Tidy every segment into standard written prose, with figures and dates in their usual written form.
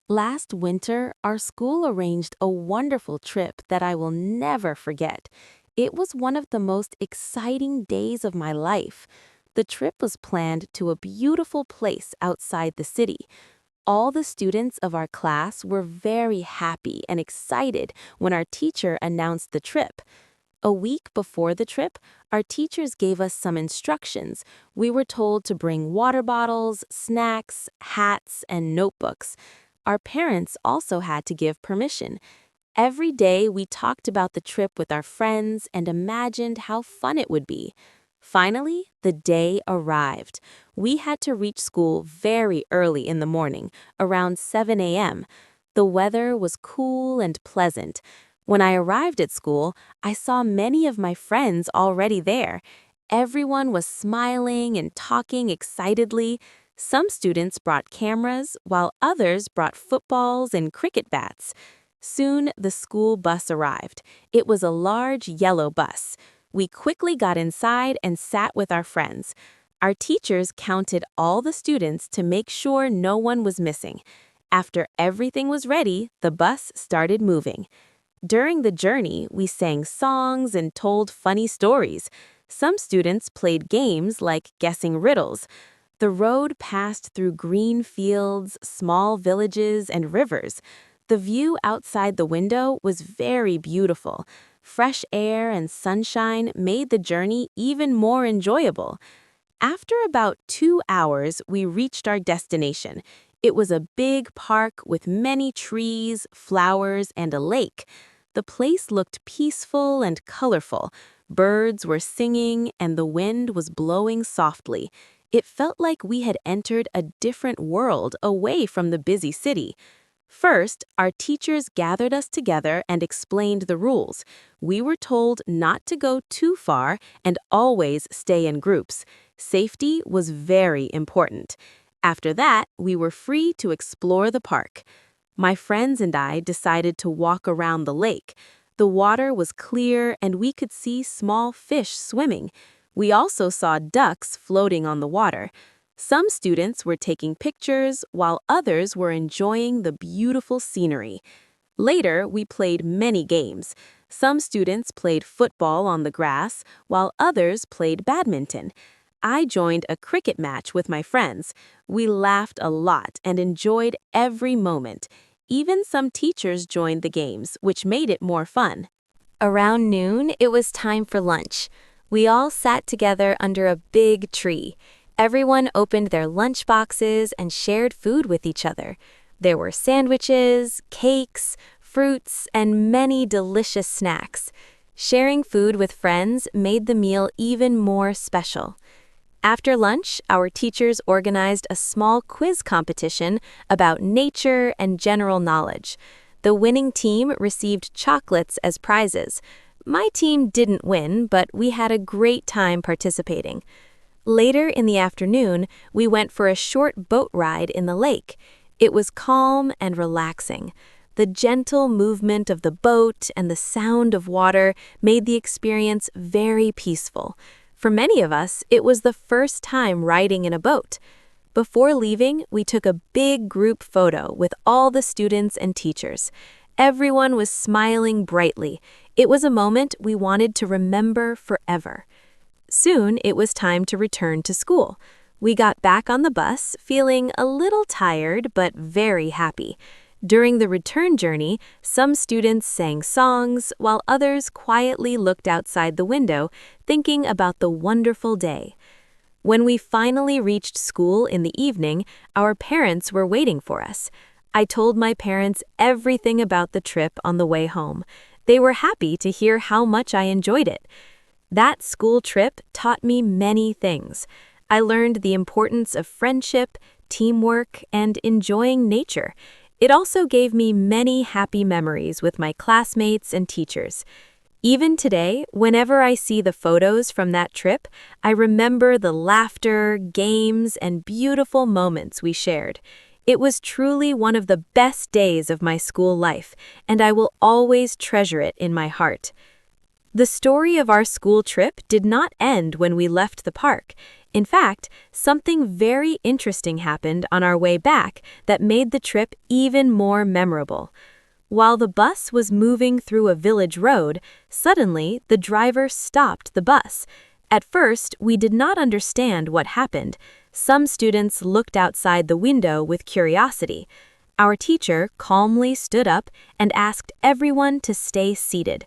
Last winter, our school arranged a wonderful trip that I will never forget. It was one of the most exciting days of my life. The trip was planned to a beautiful place outside the city. All the students of our class were very happy and excited when our teacher announced the trip. A week before the trip, our teachers gave us some instructions. We were told to bring water bottles, snacks, hats, and notebooks. Our parents also had to give permission. Every day, we talked about the trip with our friends and imagined how fun it would be. Finally, the day arrived. We had to reach school very early in the morning, around 7 a.m. The weather was cool and pleasant. When I arrived at school, I saw many of my friends already there. Everyone was smiling and talking excitedly. Some students brought cameras, while others brought footballs and cricket bats. Soon, the school bus arrived. It was a large yellow bus. We quickly got inside and sat with our friends. Our teachers counted all the students to make sure no one was missing. After everything was ready, the bus started moving. During the journey, we sang songs and told funny stories. Some students played games like guessing riddles. The road passed through green fields, small villages, and rivers. The view outside the window was very beautiful. Fresh air and sunshine made the journey even more enjoyable. After about 2 hours, we reached our destination. It was a big park with many trees, flowers, and a lake. The place looked peaceful and colorful. Birds were singing, and the wind was blowing softly. It felt like we had entered a different world away from the busy city. First, our teachers gathered us together and explained the rules. We were told not to go too far and always stay in groups. Safety was very important. After that, we were free to explore the park. My friends and I decided to walk around the lake. The water was clear and we could see small fish swimming. We also saw ducks floating on the water. Some students were taking pictures while others were enjoying the beautiful scenery. Later, we played many games. Some students played football on the grass while others played badminton. I joined a cricket match with my friends. We laughed a lot and enjoyed every moment. Even some teachers joined the games, which made it more fun. Around noon, it was time for lunch. We all sat together under a big tree. Everyone opened their lunch boxes and shared food with each other. There were sandwiches, cakes, fruits, and many delicious snacks. Sharing food with friends made the meal even more special. After lunch, our teachers organized a small quiz competition about nature and general knowledge. The winning team received chocolates as prizes. My team didn't win, but we had a great time participating. Later in the afternoon, we went for a short boat ride in the lake. It was calm and relaxing. The gentle movement of the boat and the sound of water made the experience very peaceful. For many of us, it was the first time riding in a boat. Before leaving, we took a big group photo with all the students and teachers. Everyone was smiling brightly. It was a moment we wanted to remember forever. Soon, it was time to return to school. We got back on the bus, feeling a little tired but very happy. During the return journey, some students sang songs, while others quietly looked outside the window, thinking about the wonderful day. When we finally reached school in the evening, our parents were waiting for us. I told my parents everything about the trip on the way home. They were happy to hear how much I enjoyed it. That school trip taught me many things. I learned the importance of friendship, teamwork, and enjoying nature. It also gave me many happy memories with my classmates and teachers. Even today, whenever I see the photos from that trip, I remember the laughter, games, and beautiful moments we shared. It was truly one of the best days of my school life, and I will always treasure it in my heart. The story of our school trip did not end when we left the park. In fact, something very interesting happened on our way back that made the trip even more memorable. While the bus was moving through a village road, suddenly the driver stopped the bus. At first, we did not understand what happened. Some students looked outside the window with curiosity. Our teacher calmly stood up and asked everyone to stay seated.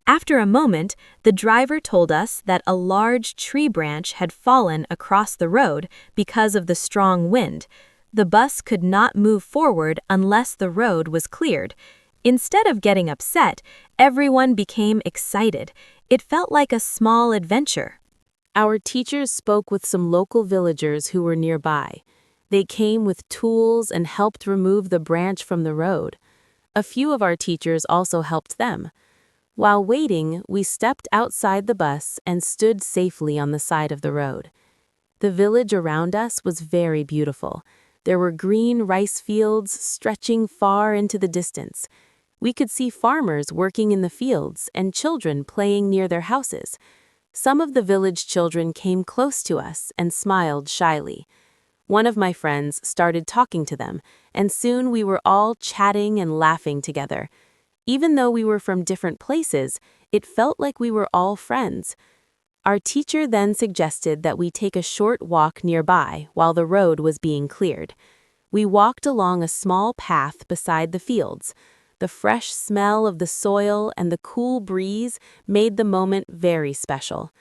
After a moment, the driver told us that a large tree branch had fallen across the road because of the strong wind. The bus could not move forward unless the road was cleared. Instead of getting upset, everyone became excited. It felt like a small adventure. Our teachers spoke with some local villagers who were nearby. They came with tools and helped remove the branch from the road. A few of our teachers also helped them. While waiting, we stepped outside the bus and stood safely on the side of the road. The village around us was very beautiful. There were green rice fields stretching far into the distance. We could see farmers working in the fields and children playing near their houses. Some of the village children came close to us and smiled shyly. One of my friends started talking to them, and soon we were all chatting and laughing together. Even though we were from different places, it felt like we were all friends. Our teacher then suggested that we take a short walk nearby while the road was being cleared. We walked along a small path beside the fields. The fresh smell of the soil and the cool breeze made the moment very special.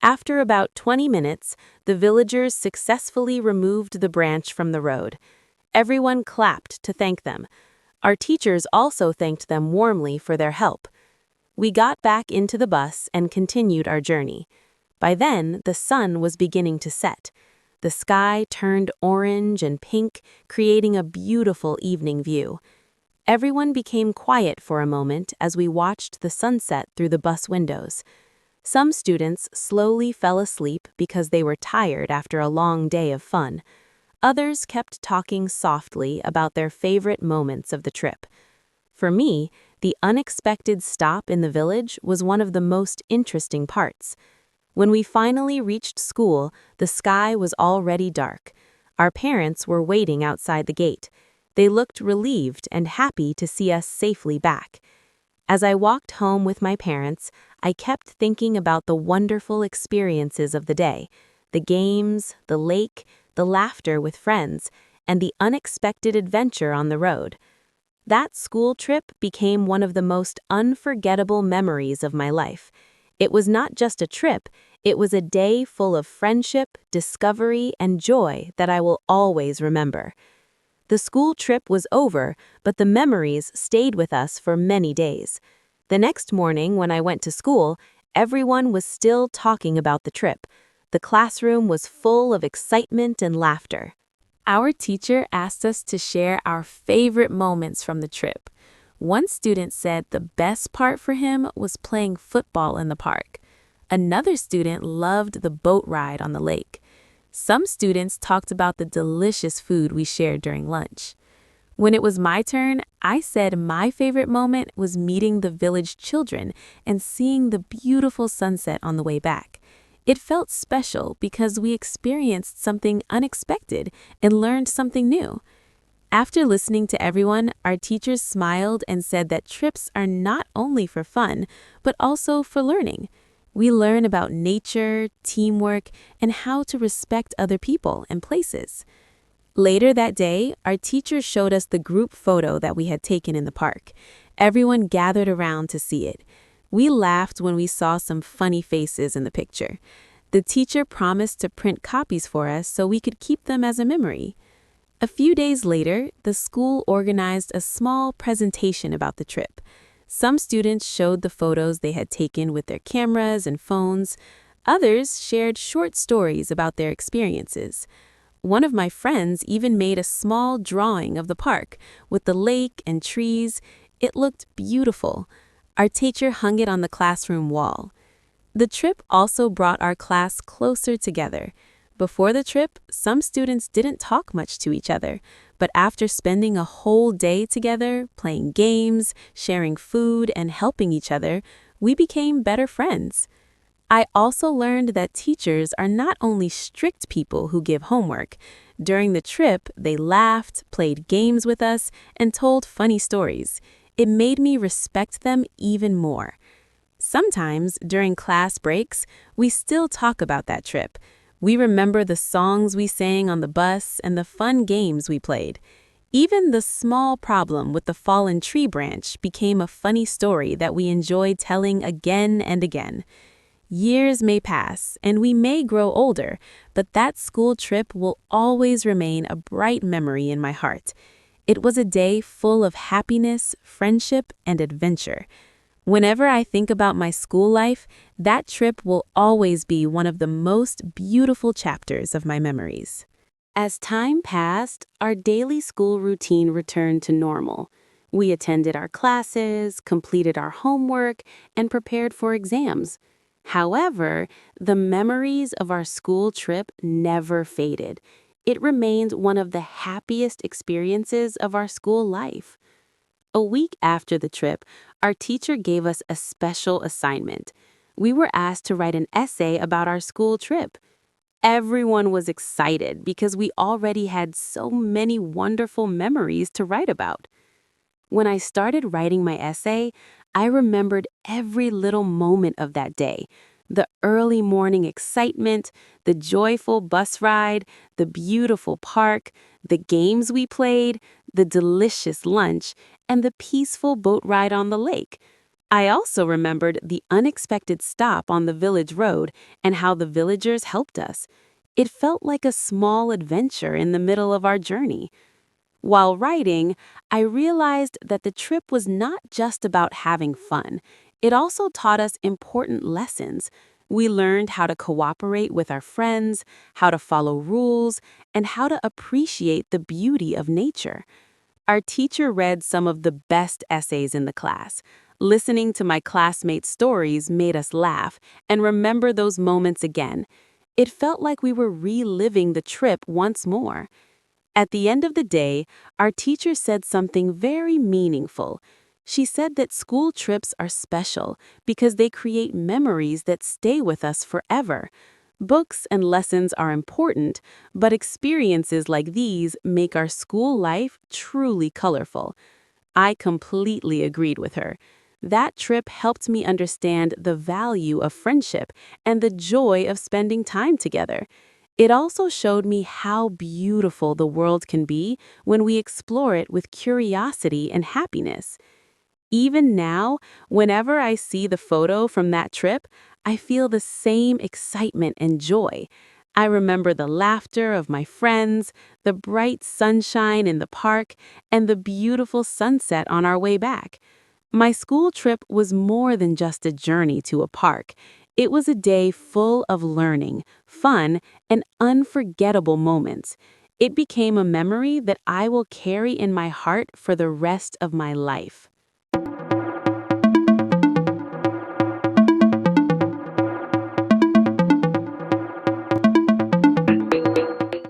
After about 20 minutes, the villagers successfully removed the branch from the road. Everyone clapped to thank them. Our teachers also thanked them warmly for their help. We got back into the bus and continued our journey. By then, the sun was beginning to set. The sky turned orange and pink, creating a beautiful evening view. Everyone became quiet for a moment as we watched the sunset through the bus windows. Some students slowly fell asleep because they were tired after a long day of fun. Others kept talking softly about their favorite moments of the trip. For me, the unexpected stop in the village was one of the most interesting parts. When we finally reached school, the sky was already dark. Our parents were waiting outside the gate. They looked relieved and happy to see us safely back. As I walked home with my parents, I kept thinking about the wonderful experiences of the day, the games, the lake, the laughter with friends, and the unexpected adventure on the road. That school trip became one of the most unforgettable memories of my life. It was not just a trip, it was a day full of friendship, discovery, and joy that I will always remember. The school trip was over, but the memories stayed with us for many days. The next morning when I went to school, everyone was still talking about the trip. The classroom was full of excitement and laughter. Our teacher asked us to share our favorite moments from the trip. One student said the best part for him was playing football in the park. Another student loved the boat ride on the lake. Some students talked about the delicious food we shared during lunch. When it was my turn, I said my favorite moment was meeting the village children and seeing the beautiful sunset on the way back. It felt special because we experienced something unexpected and learned something new. After listening to everyone, our teachers smiled and said that trips are not only for fun, but also for learning. We learn about nature, teamwork, and how to respect other people and places. Later that day, our teacher showed us the group photo that we had taken in the park. Everyone gathered around to see it. We laughed when we saw some funny faces in the picture. The teacher promised to print copies for us so we could keep them as a memory. A few days later, the school organized a small presentation about the trip. Some students showed the photos they had taken with their cameras and phones. Others shared short stories about their experiences. One of my friends even made a small drawing of the park with the lake and trees. It looked beautiful. Our teacher hung it on the classroom wall. The trip also brought our class closer together. Before the trip, some students didn't talk much to each other, but after spending a whole day together, playing games, sharing food, and helping each other, we became better friends. I also learned that teachers are not only strict people who give homework. During the trip, they laughed, played games with us, and told funny stories. It made me respect them even more. Sometimes, during class breaks, we still talk about that trip. We remember the songs we sang on the bus and the fun games we played. Even the small problem with the fallen tree branch became a funny story that we enjoyed telling again and again. Years may pass, and we may grow older, but that school trip will always remain a bright memory in my heart. It was a day full of happiness, friendship, and adventure. Whenever I think about my school life, that trip will always be one of the most beautiful chapters of my memories. As time passed, our daily school routine returned to normal. We attended our classes, completed our homework, and prepared for exams. However, the memories of our school trip never faded. It remained one of the happiest experiences of our school life. A week after the trip, our teacher gave us a special assignment. We were asked to write an essay about our school trip. Everyone was excited because we already had so many wonderful memories to write about. When I started writing my essay, I remembered every little moment of that day. The early morning excitement, the joyful bus ride, the beautiful park, the games we played, the delicious lunch, and the peaceful boat ride on the lake. I also remembered the unexpected stop on the village road and how the villagers helped us. It felt like a small adventure in the middle of our journey. While writing, I realized that the trip was not just about having fun. It also taught us important lessons. We learned how to cooperate with our friends, how to follow rules, and how to appreciate the beauty of nature. Our teacher read some of the best essays in the class. Listening to my classmates' stories made us laugh and remember those moments again. It felt like we were reliving the trip once more. At the end of the day, our teacher said something very meaningful. She said that school trips are special because they create memories that stay with us forever. Books and lessons are important, but experiences like these make our school life truly colorful. I completely agreed with her. That trip helped me understand the value of friendship and the joy of spending time together. It also showed me how beautiful the world can be when we explore it with curiosity and happiness. Even now, whenever I see the photo from that trip, I feel the same excitement and joy. I remember the laughter of my friends, the bright sunshine in the park, and the beautiful sunset on our way back. My school trip was more than just a journey to a park. It was a day full of learning, fun, and unforgettable moments. It became a memory that I will carry in my heart for the rest of my life.